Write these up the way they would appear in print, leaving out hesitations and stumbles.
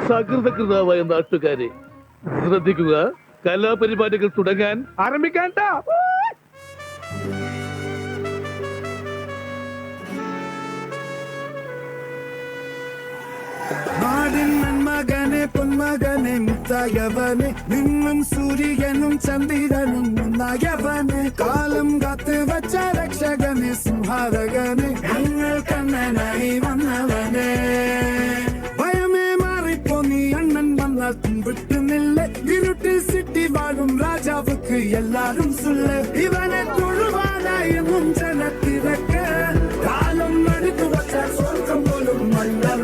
സകൃതകൃതാവായ നാട്ടുകാരെ ശ്രദ്ധിക്കുക, കലാപരിപാടികൾ തുടങ്ങാൻ ആരംഭിക്കാൻ. മകനെ പൊന്മകനെ മുത്തായവനെ നിന്നും സൂര്യനും ചന്ദ്രനും ഒന്നായവനെ കാലം കാത്ത് വച്ച രക്ഷകനെ സംഹാരകനെ ഞങ്ങൾ കണ്ണനായി വന്നവനെ ഭയമേ മാറിപ്പോ നീ അണ്ണൻ വന്നാൽ വിട്ടുന്നില്ല ഇരുട്ടിൽ സിറ്റി വാഴും രാജാവുക്ക് എല്ലാരും സുല്ല ഇവനെ തൊഴുവാനായി മുഞ്ചനത്തിരക്ക് കാലം നടുത്തു വച്ച സ്വർഗം പോലും മണ്ണൽ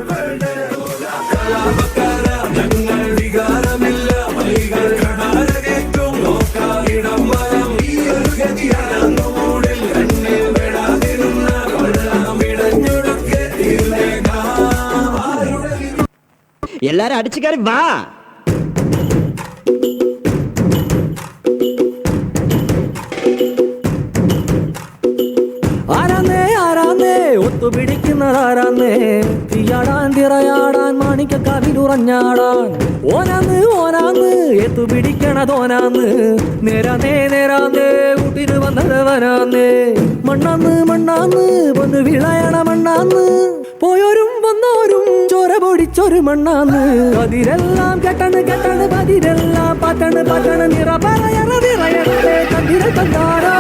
ഞങ്ങൾ വികാരമില്ല വൈകൾ കടാരകേറ്റും നോക്കായിടം വരം ഈ ഒരു ഗതിയാണൂടിൽ കണ്ണിൽ വിടാതിരുന്ന കൊള്ളാം ഇടഞ്ഞൊടുക്കെ എല്ലാരും അടിച്ചു കയറി വാ. ആരാന്നേ ആരാന്നേ ഒത്തുപിടിക്കുന്നതാരാന്നേ തീയാടാൻ തിറയാടാൻ മാണിക്കക്കാവിലുറഞ്ഞാടാൻ ഓനാന്ന് ഓനാന്ന് എത്തുപിടിക്കണതോനാന്ന് നേരാന്നേ നേരാന്നേ കൂട്ടിന് വന്നതവനാന്നേ മണ്ണാന്ന് മണ്ണാന്ന് വന്ന് വിളയണ മണ്ണാന്ന് പോയോരും വന്നോരും ചോര പൊടിച്ചൊരു മണ്ണാന്ന് പതിരെല്ലാം കെട്ടണ് കെട്ടണ് പതിരെല്ലാം പറ്റണ് പറ്റണ് നിറ പറയണ നിറയണേ കണ്ടിര കണ്ടാടാ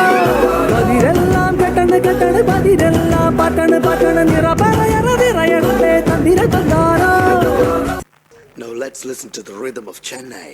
പതിരെല്ലാം കെട്ടണ് കെട്ടണ് പതിരെല്ലാം പറ്റണ് പറ്റണ് നിറ പറയണ നിറയണേ കണ്ടിര കണ്ടാടാ. Now let's listen to the rhythm of Chennai.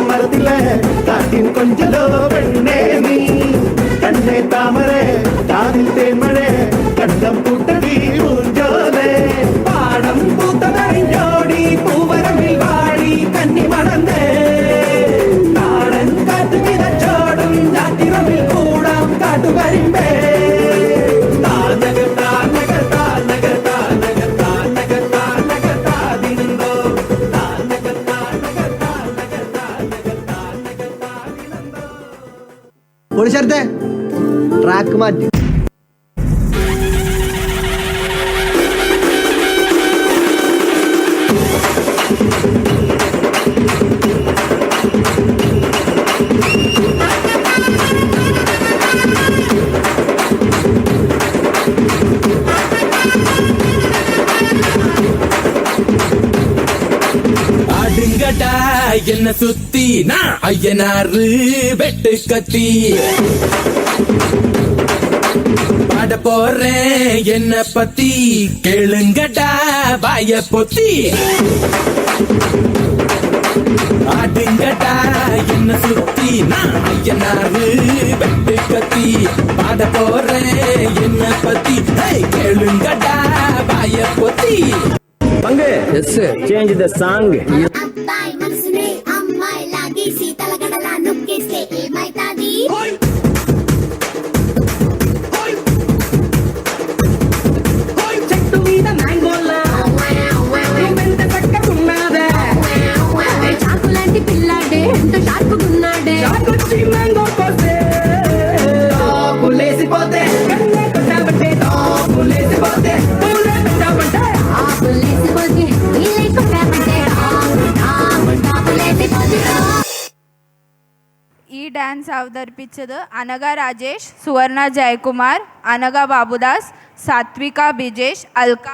മരത്തിലെ കാറ്റിൻ കൊഞ്ചലോ പെണ്ണേ നീ കണ്ണേ താമരേ കാതിൽ തേന്മഴേ കണ്ടം പൂട്ടടി ഊഞ്ചോലേ പാടം പൂത്തതറിഞ്ഞോടി പൂവരമിൽ വാടി കന്നി മണന്നേ നാടൻ കാറ്റ് വിതച്ചോടും ഞാറ്റിറമിൽ കൂടാം കാട്ടുകരിമ്പേ പൊളിച്ചേർത്തെ ട്രാക്ക് മാറ്റി. அடுங்கடா என்ன சுத்தி நான் ஐயனாரு வெட்டு கத்தி பாட போறேன் என்ன பத்தி கேளுங்கடா வாய பொத்தி அடுங்கடா என்ன சுத்தி நான் ஐயனாரு வெட்டு கத்தி பாட போறேன் என்ன பத்தி கேளுங்கடா வாய பொத்தி. பங்கு சேஞ்ச் த சாங். అబ్బాయి మనసునే అమ్మాయి లాగేసి తలగడలా నొక్కేస్తే ఏమైతాది ഡാൻസ് അവതരിപ്പിച്ചത് അനഘ രാജേഷ്, സുവർണ ജയകുമാർ, അനഘ ബാബുദാസ്, സാത്വിക ബിജേഷ്, അൽക്ക